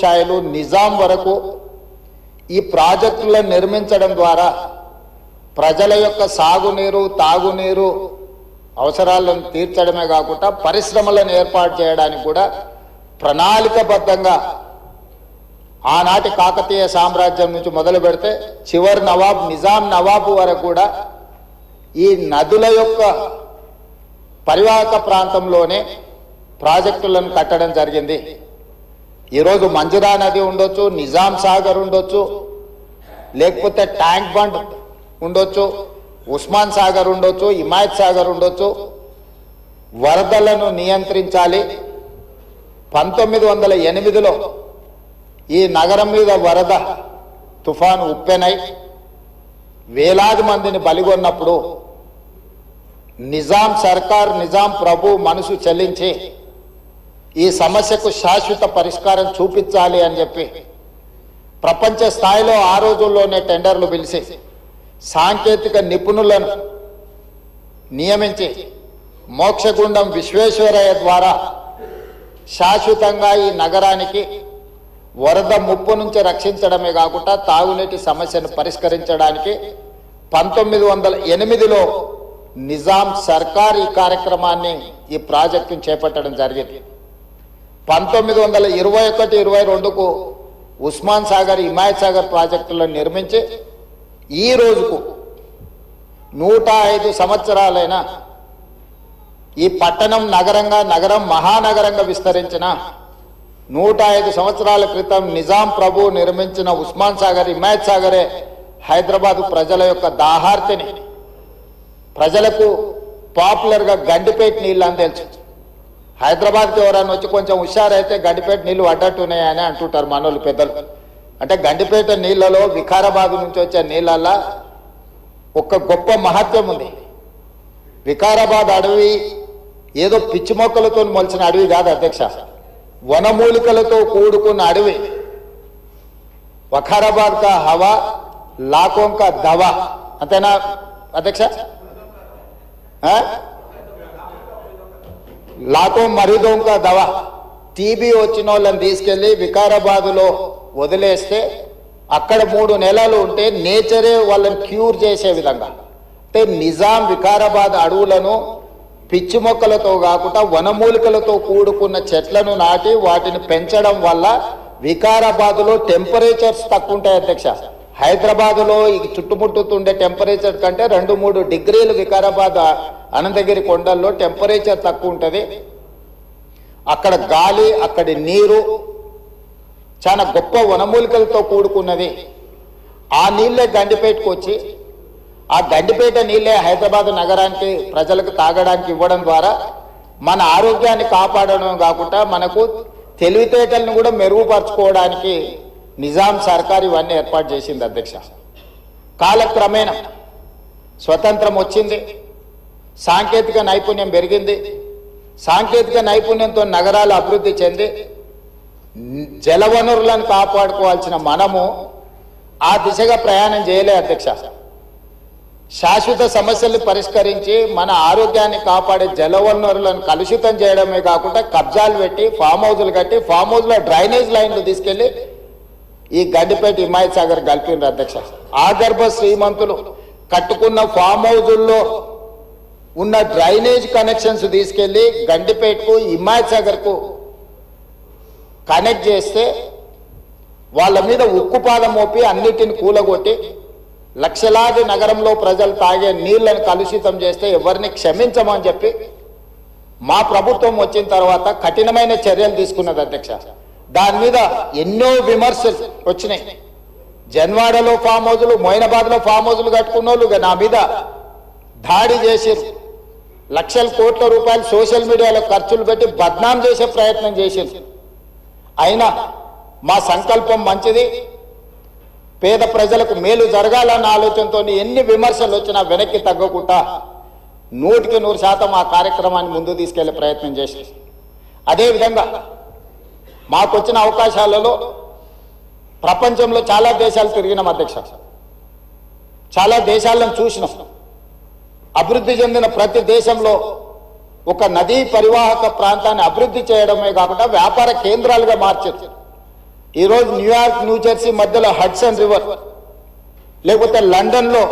షాయిలు నిజాం వరకు ఈ ప్రాజెక్టులను నిర్మించడం ద్వారా ప్రజల యొక్క సాగునీరు తాగునీరు అవసరాలను తీర్చడమే కాకుండా పరిశ్రమలను ఏర్పాటు చేయడానికి కూడా ప్రణాళికబద్ధంగా ఆనాటి కాకతీయ సామ్రాజ్యం నుంచి మొదలు పెడితే చివరి నవాబ్ నిజాం నవాబు వరకు కూడా ఈ నదుల యొక్క పరివాహక ప్రాంతంలోనే ప్రాజెక్టులను కట్టడం జరిగింది. ఈరోజు మంజిరా నది ఉండొచ్చు, నిజాం సాగర్ ఉండొచ్చు, లేకపోతే ట్యాంక్ బండ్ ఉండొచ్చు, ఉస్మాన్ సాగర్ ఉండొచ్చు, హిమాయత్ సాగర్ ఉండొచ్చు. వరదలను నియంత్రించాలి. 1908లో ఈ నగరం మీద వరద తుఫాను ఉప్పెనై వేలాది మందిని బలిగొన్నప్పుడు నిజాం సర్కార్, నిజాం ప్రభు మనసు చెల్లించి ఈ సమస్యకు శాశ్వత పరిష్కారం చూపించాలి అని చెప్పి ప్రపంచ స్థాయిలో ఆ రోజుల్లోనే టెండర్లు పిలిచి సాంకేతిక నిపుణులను నియమించి మోక్షగుండం విశ్వేశ్వరయ్య ద్వారా శాశ్వతంగా ఈ నగరానికి వరద ముప్పు నుంచి రక్షించడమే కాకుండా తాగునీటి సమస్యను పరిష్కరించడానికి 1908లో నిజాం సర్కార్ ఈ కార్యక్రమాన్ని, ఈ ప్రాజెక్టును చేపట్టడం జరిగింది. 1921-22కు ఉస్మాన్ సాగర్, హిమాయత్ సాగర్ ప్రాజెక్టులను నిర్మించి ఈ రోజుకు 105 సంవత్సరాలైన ఈ పట్టణం నగరం మహానగరంగా విస్తరించిన 105 సంవత్సరాల క్రితం నిజాం ప్రభు నిర్మించిన ఉస్మాన్ సాగర్, హిమాయత్ సాగరే హైదరాబాద్ ప్రజల యొక్క దాహార్తిని, ప్రజలకు పాపులర్గా గండిపేట నీళ్ళు అని తెలుసు. హైదరాబాద్కి ఎవరైనా వచ్చి కొంచెం హుషారైతే గండిపేట నీళ్లు అడ్డట్టున్నాయని అంటుంటారు మనోళ్ళు పెద్దలు. అంటే గండిపేట నీళ్లలో వికారాబాద్ నుంచి వచ్చే నీళ్ళల్లో ఒక గొప్ప మహత్యం ఉంది. వికారాబాద్ అడవి ఏదో పిచ్చి మొక్కలతో మొలిచిన అడవి కాదు అధ్యక్ష, వనమూలికలతో కూడుకున్న అడవి. వఖారాబాద్ కా హవా లాఖోం కా దవా, అంతేనా అధ్యక్ష? లాఖో మరీదోం కా దవా. టీబీ వచ్చిన వాళ్ళని తీసుకెళ్లి వికారాబాద్లో వదిలేస్తే అక్కడ 3 నెలలు ఉంటే నేచరే వాళ్ళని క్యూర్ చేసే విధంగా. అంటే నిజాం వికారాబాద్ అడవులను పిచ్చి మొక్కలతో కాకుండా వనమూలికలతో కూడుకున్న చెట్లను నాటి వాటిని పెంచడం వల్ల వికారాబాద్లో టెంపరేచర్స్ తక్కువ ఉంటాయి అధ్యక్ష. హైదరాబాద్లో ఈ చుట్టుముట్టుతుండే టెంపరేచర్ కంటే 2-3 డిగ్రీలు వికారాబాద్ అనంతగిరి కొండల్లో టెంపరేచర్ తక్కువ ఉంటుంది. అక్కడ గాలి, అక్కడి నీరు చాలా గొప్ప వనమూలికలతో కూడుకున్నది. ఆ నీళ్ళే గండిపేటకు వచ్చి ఆ గండిపేట నీళ్ళే హైదరాబాద్ నగరానికి ప్రజలకు తాగడానికి ఇవ్వడం ద్వారా మన ఆరోగ్యాన్ని కాపాడడం కాకుండా మనకు తెలివితేటలను కూడా మెరుగుపరచుకోవడానికి నిజాం సర్కార్ ఇవన్నీ ఏర్పాటు చేసింది అధ్యక్ష. కాలక్రమేణా స్వతంత్రం వచ్చింది, సాంకేతిక నైపుణ్యం పెరిగింది. సాంకేతిక నైపుణ్యంతో నగరాలు అభివృద్ధి చెంది జలవనరులను కాపాడుకోవాల్సిన మనము ఆ దిశగా ప్రయాణం చేయలే అధ్యక్ష. శాశ్వత సమస్యలు పరిష్కరించి మన ఆరోగ్యాన్ని కాపాడే జలవనరులను కలుషితం చేయడమే కాకుండా కబ్జాలు పెట్టి ఫామ్ హౌజులు కట్టి ఫామ్ హౌస్లో డ్రైనేజ్ లైన్లు తీసుకెళ్లి ఈ గండిపేట, హిమాయత్ సాగర్ కలిపిండ్రు అధ్యక్ష. ఆగర్భ శ్రీమంతులు కట్టుకున్న ఫామ్ హౌజుల్లో ఉన్న డ్రైనేజ్ కనెక్షన్స్ తీసుకెళ్లి గండిపేటకు, హిమాయత్ సాగర్కు కనెక్ట్ చేస్తే వాళ్ళ మీద ఉక్కుపాదం మోపి అన్నిటిని కూలగొట్టి లక్షలాది నగరంలో ప్రజలు తాగే నీళ్లను కలుషితం చేస్తే ఎవరిని క్షమించమని చెప్పి మా ప్రభుత్వం వచ్చిన తర్వాత కఠినమైన చర్యలు తీసుకున్నది అధ్యక్ష. దాని మీద ఎన్నో విమర్శలు వచ్చినాయి. జన్వాడలో ఫామ్ హౌజులు, మొయినాబాద్లో ఫామ్ హౌజులు కట్టుకున్న వాళ్ళు నా మీద దాడి చేసారు. లక్షల కోట్ల రూపాయలు సోషల్ మీడియాలో ఖర్చులు పెట్టి బద్నాం చేసే ప్రయత్నం చేసారు. అయినా మా సంకల్పం మంచిది, పేద ప్రజలకు మేలు జరగాలన్న ఆలోచనతో ఎన్ని విమర్శలు వచ్చినా వెనక్కి తగ్గకుండా 100% ఆ కార్యక్రమాన్ని ముందు తీసుకెళ్లే ప్రయత్నం చేసి, అదేవిధంగా మాకు వచ్చిన అవకాశాలలో ప్రపంచంలో చాలా దేశాలు తిరిగినాం అధ్యక్ష. చాలా దేశాలను చూసినాం. అభివృద్ధి చెందిన ప్రతి దేశంలో ఒక నదీ పరివాహక ప్రాంతాన్ని అభివృద్ధి చేయడమే కాకుండా వ్యాపార కేంద్రాలుగా మార్చారు. ఈరోజు న్యూయార్క్ న్యూజెర్సీ మధ్యలో హడ్సన్ రివర్ లేకపోతే లండన్లో